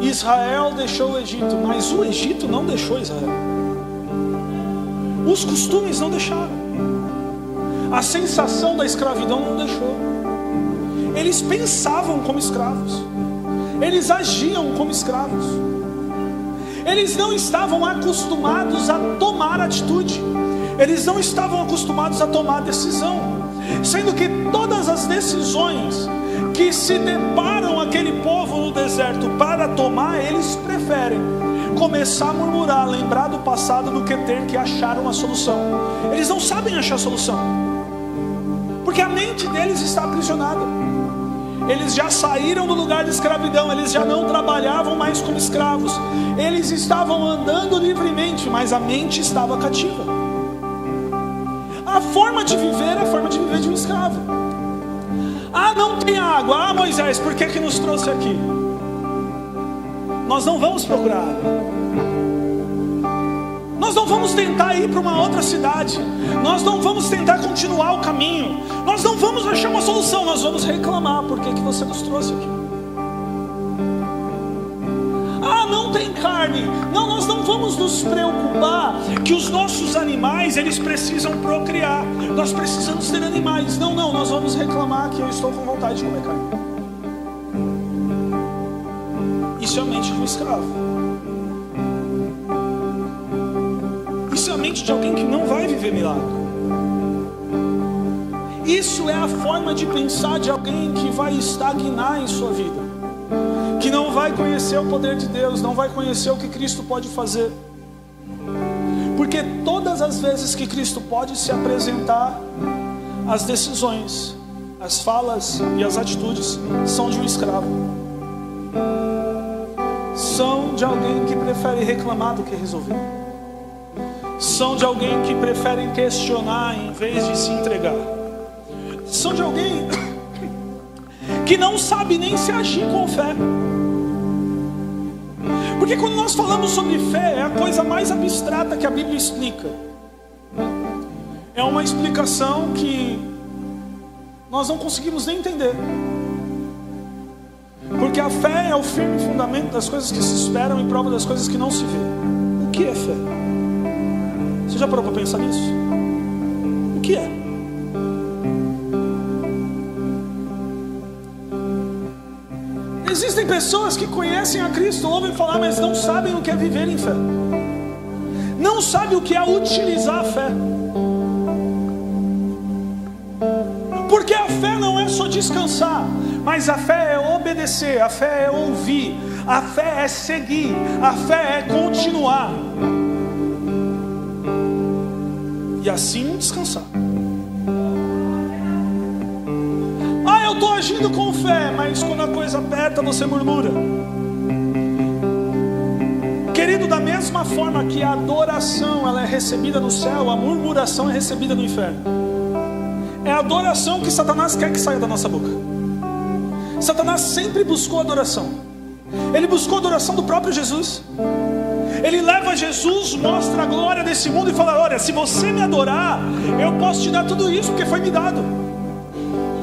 Israel deixou o Egito, mas o Egito não deixou Israel. Os costumes não deixaram. A sensação da escravidão não deixou. Eles pensavam como escravos. Eles agiam como escravos. Eles não estavam acostumados a tomar atitude. Eles não estavam acostumados a tomar decisão. Sendo que todas as decisões que se deparam aquele povo no deserto para tomar, eles preferem começar a murmurar, lembrar do passado, do que ter que achar uma solução. Eles não sabem achar solução, porque a mente deles está aprisionada. Eles já saíram do lugar de escravidão, eles já não trabalhavam mais como escravos, eles estavam andando livremente, mas a mente estava cativa. A forma de viver é a forma de viver de um escravo. Ah, não tem água. Ah, Moisés, por que nos trouxe aqui? Nós não vamos procurar. Nós não vamos tentar ir para uma outra cidade. Nós não vamos tentar continuar o caminho. Nós não vamos achar uma solução. Nós vamos reclamar. Por que você nos trouxe aqui? Ah, não tem carne. Não, nós não vamos nos preocupar que os nossos animais, eles precisam procriar. Nós precisamos ter animais. Não, nós vamos reclamar que eu estou com vontade de comer carne. Isso é a mente de um escravo. Isso é a mente de alguém que não vai viver milagre. Isso é a forma de pensar de alguém que vai estagnar em sua vida, que não vai conhecer o poder de Deus, não vai conhecer o que Cristo pode fazer. Porque todas as vezes que Cristo pode se apresentar, as decisões, as falas e as atitudes são de um escravo. São de alguém que prefere reclamar do que resolver. São de alguém que prefere questionar em vez de se entregar. São de alguém que não sabe nem se agir com fé. Porque quando nós falamos sobre fé, é a coisa mais abstrata que a Bíblia explica. É uma explicação que nós não conseguimos nem entender. Porque a fé é o firme fundamento das coisas que se esperam e prova das coisas que não se vê. O que é fé? Você já parou para pensar nisso? O que é? Existem pessoas que conhecem a Cristo, ouvem falar, mas não sabem o que é viver em fé. Não sabem o que é utilizar a fé. Porque a fé não é só descansar, mas a fé é obedecer, a fé é ouvir, a fé é seguir, a fé é continuar. E assim descansar. Ah, eu estou agindo com fé, mas quando a coisa aperta você murmura. Querido, da mesma forma que a adoração ela é recebida no céu, a murmuração é recebida no inferno. É a adoração que Satanás quer que saia da nossa boca. Satanás sempre buscou adoração. Ele buscou a adoração do próprio Jesus. Ele leva Jesus, mostra a glória desse mundo e fala: olha, se você me adorar, eu posso te dar tudo isso, porque foi me dado,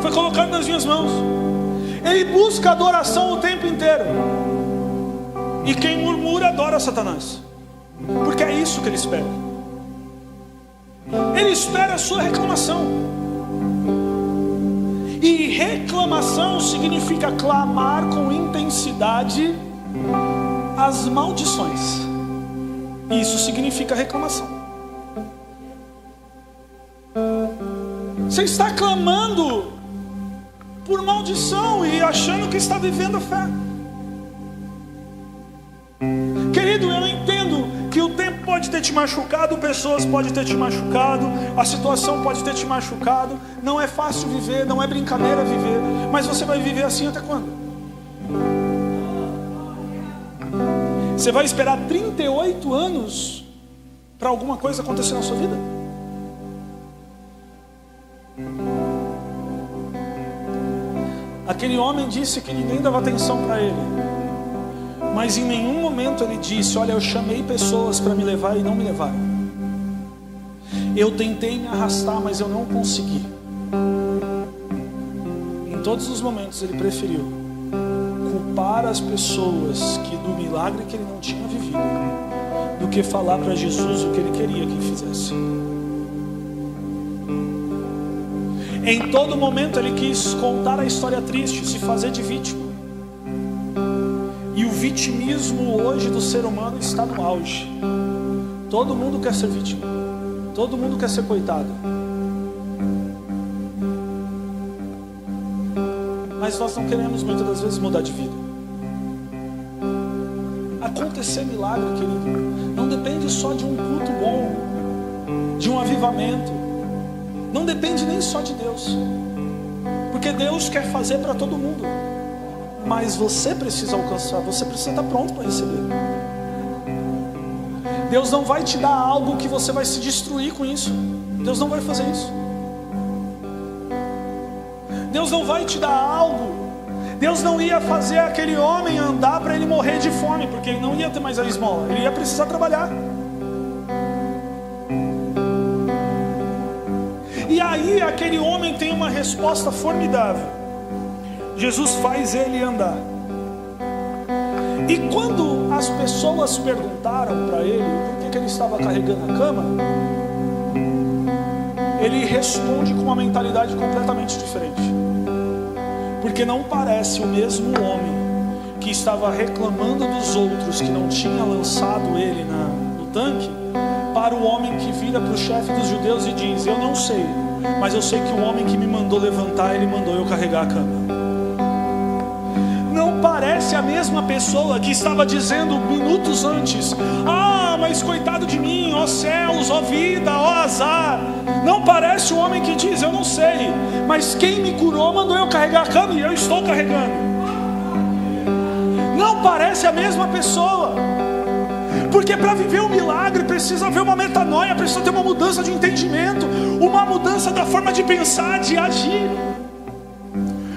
foi colocado nas minhas mãos. Ele busca adoração o tempo inteiro. E quem murmura adora Satanás, porque é isso que ele espera. Ele espera a sua reclamação. E reclamação significa clamar com intensidade as maldições. Isso significa reclamação. Você está clamando por maldição e achando que está vivendo a fé. Querido, eu entendo que o tempo pode ter te machucado, pessoas podem ter te machucado, a situação pode ter te machucado. Não é fácil viver, não é brincadeira viver. Mas você vai viver assim até quando? Você vai esperar 38 anos para alguma coisa acontecer na sua vida? Aquele homem disse que ninguém dava atenção para ele. Mas em nenhum momento ele disse: olha, eu chamei pessoas para me levar e não me levaram. Eu tentei me arrastar, mas eu não consegui. Em todos os momentos ele preferiu culpar as pessoas do milagre que ele não tinha vivido, do que falar para Jesus o que ele queria que fizesse. Em todo momento ele quis contar a história triste, se fazer de vítima. E o vitimismo hoje do ser humano está no auge. Todo mundo quer ser vítima, todo mundo quer ser coitado. Mas nós não queremos muitas das vezes mudar de vida. Acontecer milagre, querido, não depende só de um culto bom, de um avivamento. Não depende nem só de Deus, porque Deus quer fazer para todo mundo, mas você precisa alcançar, você precisa estar pronto para receber. Deus não vai te dar algo que você vai se destruir com isso. Deus não vai fazer isso. Deus não vai te dar algo. Deus não ia fazer aquele homem andar para ele morrer de fome, porque ele não ia ter mais a esmola, ele ia precisar trabalhar. E aí aquele homem tem uma resposta formidável. Jesus faz ele andar. E quando as pessoas perguntaram para ele por que ele estava carregando a cama, ele responde com uma mentalidade completamente diferente. Porque não parece o mesmo homem que estava reclamando dos outros que não tinha lançado ele no tanque, para o homem que vira para o chefe dos judeus e diz: eu não sei, mas eu sei que o homem que me mandou levantar, ele mandou eu carregar a cama. Não parece a mesma pessoa que estava dizendo minutos antes: ah, mas coitado de mim, ó céus, ó vida, ó azar. Não parece o homem que diz: eu não sei, mas quem me curou mandou eu carregar a cama e eu estou carregando. Não parece a mesma pessoa. Porque para viver um milagre precisa haver uma metanoia, precisa ter uma mudança de entendimento, uma mudança da forma de pensar, de agir.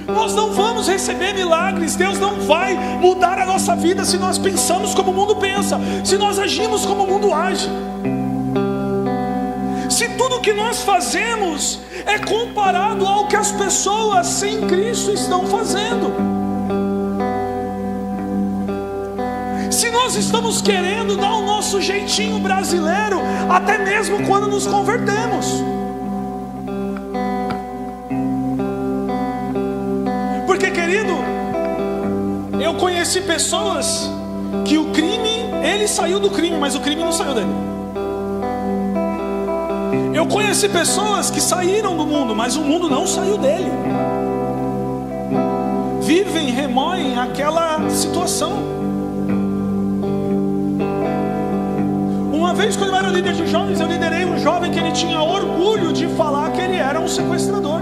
Nós não vamos receber milagres, Deus não vai mudar a nossa vida se nós pensamos como o mundo pensa, se nós agimos como o mundo age. Se tudo que nós fazemos é comparado ao que as pessoas sem Cristo estão fazendo. Se nós estamos querendo dar o nosso jeitinho brasileiro, até mesmo quando nos convertemos. Porque, querido, eu conheci pessoas que o crime, ele saiu do crime, mas o crime não saiu dele. Eu conheci pessoas que saíram do mundo, mas o mundo não saiu dele. Vivem, remoem aquela situação. Uma vez, quando eu era líder de jovens, eu liderei um jovem que ele tinha orgulho de falar que ele era um sequestrador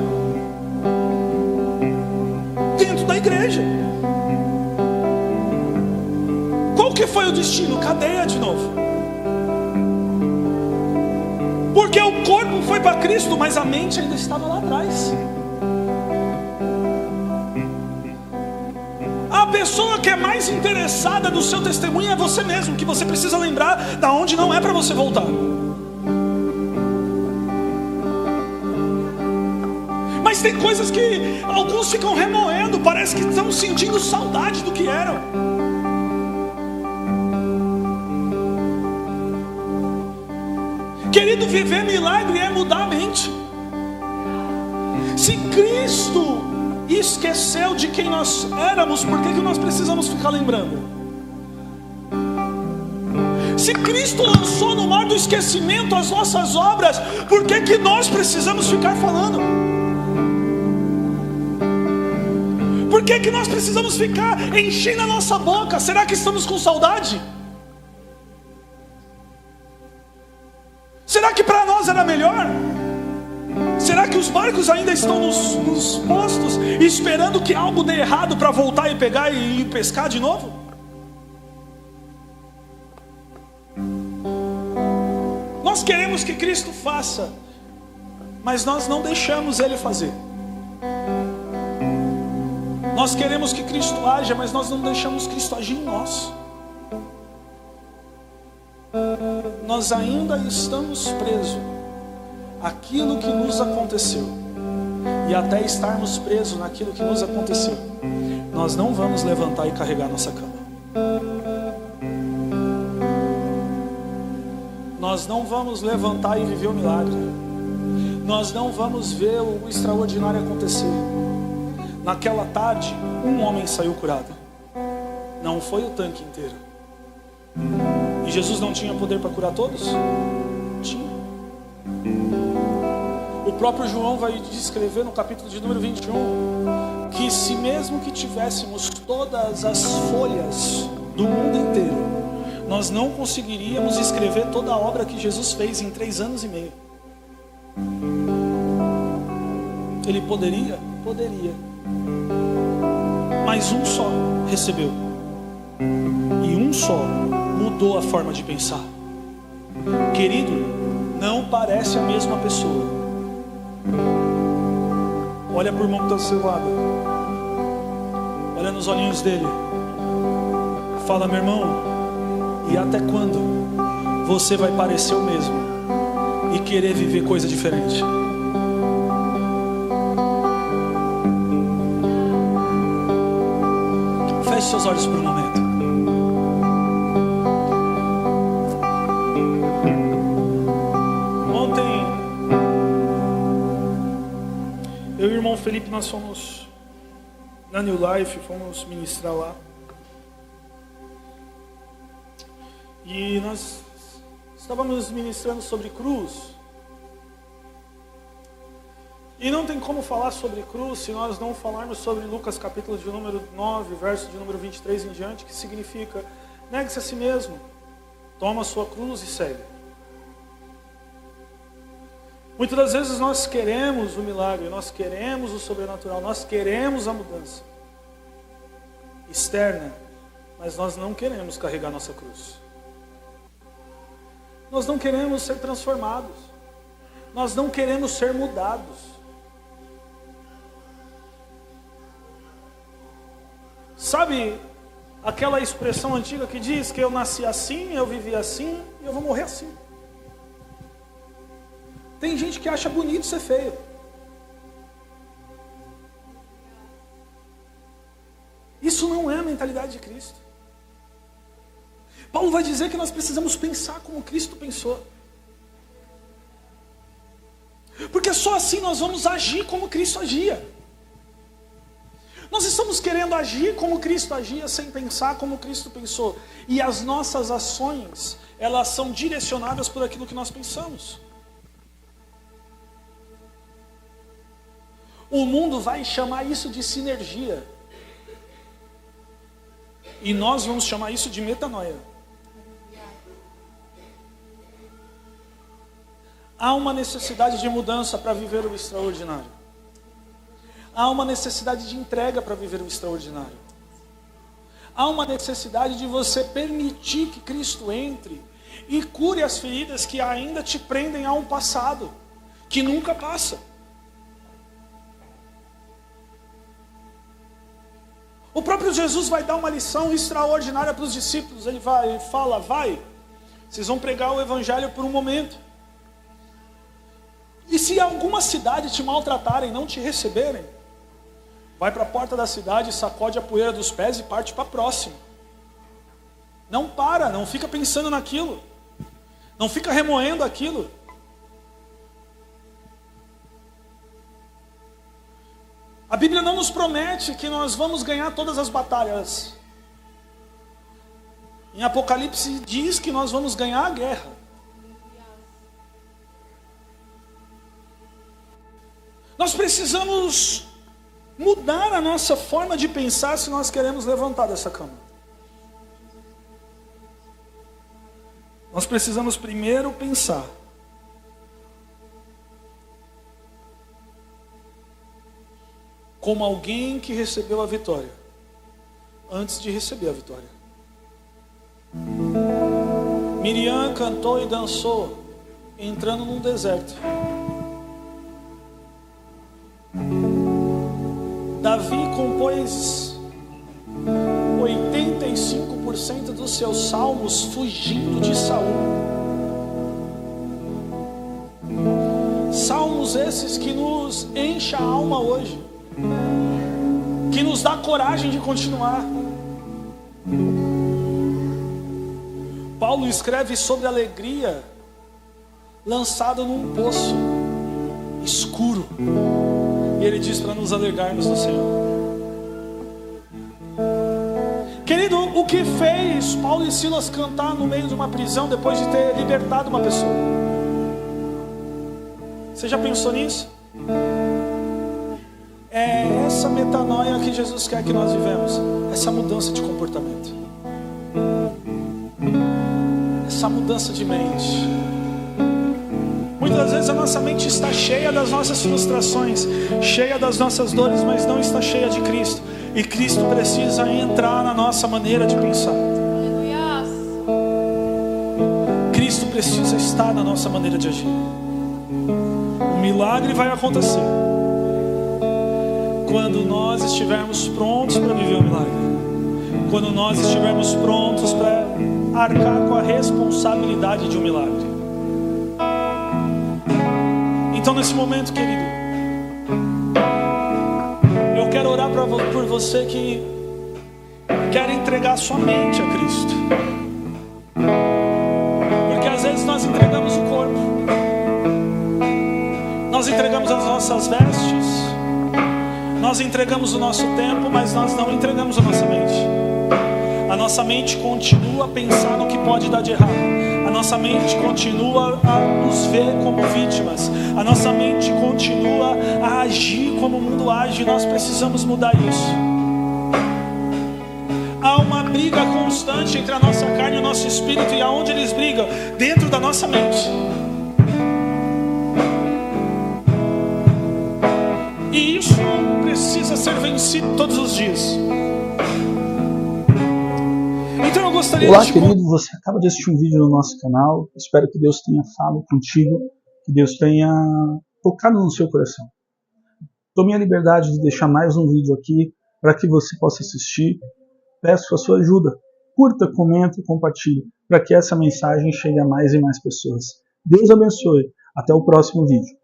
dentro da igreja. Qual que foi o destino? Cadeia de novo. Porque o corpo foi para Cristo, mas a mente ainda estava lá atrás. A pessoa que é mais interessada no seu testemunho é você mesmo, que você precisa lembrar da onde não é para você voltar. Mas tem coisas que alguns ficam remoendo, parece que estão sentindo saudade do que eram. Querido, viver milagre é mudar a mente. Se Cristo esqueceu de quem nós éramos, por que nós precisamos ficar lembrando? Se Cristo lançou no mar do esquecimento as nossas obras, por que nós precisamos ficar falando? Por que nós precisamos ficar enchendo a nossa boca? Será que estamos com saudade? Será que para nós era melhor? Será que os barcos ainda estão nos postos, esperando que algo dê errado para voltar e pegar e ir pescar de novo? Nós queremos que Cristo faça, mas nós não deixamos Ele fazer. Nós queremos que Cristo haja, mas nós não deixamos Cristo agir em nós. nós ainda estamos presos àquilo que nos aconteceu. E até estarmos presos naquilo que nos aconteceu, nós não vamos levantar e carregar nossa cama. Nós não vamos levantar e viver o milagre. Nós não vamos ver o extraordinário acontecer. Naquela tarde, um homem saiu curado. Não foi o tanque inteiro. E Jesus não tinha poder para curar todos? Tinha. O próprio João vai descrever no capítulo de número 21 que se mesmo que tivéssemos todas as folhas do mundo inteiro, nós não conseguiríamos escrever toda a obra que Jesus fez em 3 anos e meio. Ele poderia? Poderia. Mas um só recebeu. E um só mudou a forma de pensar. Querido, não parece a mesma pessoa. Olha para o irmão que está do seu lado. Olha nos olhinhos dele. Fala, meu irmão, e até quando você vai parecer o mesmo e querer viver coisa diferente? Feche seus olhos por um momento. Ontem, eu e o irmão Felipe, nós fomos na New Life, fomos ministrar lá. E nós estávamos ministrando sobre cruz. E não tem como falar sobre cruz se nós não falarmos sobre Lucas capítulo de número 9, verso de número 23 em diante, que significa: negue-se a si mesmo, toma a sua cruz e segue. Muitas das vezes nós queremos o milagre, nós queremos o sobrenatural, nós queremos a mudança externa, mas nós não queremos carregar nossa cruz. Nós não queremos ser transformados. Nós não queremos ser mudados. Sabe aquela expressão antiga que diz que eu nasci assim, eu vivi assim e eu vou morrer assim? Tem gente que acha bonito ser feio. Isso não é a mentalidade de Cristo. Paulo vai dizer que nós precisamos pensar como Cristo pensou. Porque só assim nós vamos agir como Cristo agia. Nós estamos querendo agir como Cristo agia sem pensar como Cristo pensou. E as nossas ações, elas são direcionadas por aquilo que nós pensamos. O mundo vai chamar isso de sinergia. E nós vamos chamar isso de metanoia. Há uma necessidade de mudança para viver o extraordinário. Há uma necessidade de entrega para viver o extraordinário. Há uma necessidade de você permitir que Cristo entre e cure as feridas que ainda te prendem a um passado que nunca passa. O próprio Jesus vai dar uma lição extraordinária para os discípulos. Ele fala, vocês vão pregar o evangelho por um momento. E se alguma cidade te maltratarem, não te receberem, vai para a porta da cidade, sacode a poeira dos pés e parte para a próxima. Não para, não fica pensando naquilo. Não fica remoendo aquilo. A Bíblia não nos promete que nós vamos ganhar todas as batalhas. Em Apocalipse diz que nós vamos ganhar a guerra. Nós precisamos mudar a nossa forma de pensar se nós queremos levantar dessa cama. Nós precisamos primeiro pensar como alguém que recebeu a vitória, antes de receber a vitória. Miriam cantou e dançou, entrando num deserto. Davi compôs 85% 90% dos seus salmos fugindo de Saul. Salmos esses que nos enchem a alma hoje, que nos dá coragem de continuar. Paulo escreve sobre alegria lançada num poço escuro, e ele diz para nos alegrarmos no Senhor. Querido, o que fez Paulo e Silas cantar no meio de uma prisão depois de ter libertado uma pessoa? Você já pensou nisso? É essa metanoia que Jesus quer que nós vivemos, essa mudança de comportamento, essa mudança de mente. Muitas vezes a nossa mente está cheia das nossas frustrações, cheia das nossas dores, mas não está cheia de Cristo. E Cristo precisa entrar na nossa maneira de pensar. Cristo precisa estar na nossa maneira de agir. O milagre vai acontecer quando nós estivermos prontos para viver o milagre. Quando nós estivermos prontos para arcar com a responsabilidade de um milagre. Então, nesse momento, querido, eu quero orar por você que quer entregar sua mente a Cristo. Porque às vezes nós entregamos o corpo, nós entregamos as nossas vestes, nós entregamos o nosso tempo, mas nós não entregamos a nossa mente. A nossa mente continua a pensar no que pode dar de errado. A nossa mente continua a nos ver como vítimas. A nossa mente continua a agir como o mundo age. Nós precisamos mudar isso. Há uma briga constante entre a nossa carne e o nosso espírito. E aonde eles brigam? Dentro da nossa mente. E isso precisa ser vencido todos os dias. Então eu gostaria Olá, querido, você acaba de assistir um vídeo no nosso canal. Espero que Deus tenha falado contigo, que Deus tenha tocado no seu coração. Tome a liberdade de deixar mais um vídeo aqui para que você possa assistir. Peço a sua ajuda. Curta, comenta e compartilhe para que essa mensagem chegue a mais e mais pessoas. Deus abençoe. Até o próximo vídeo.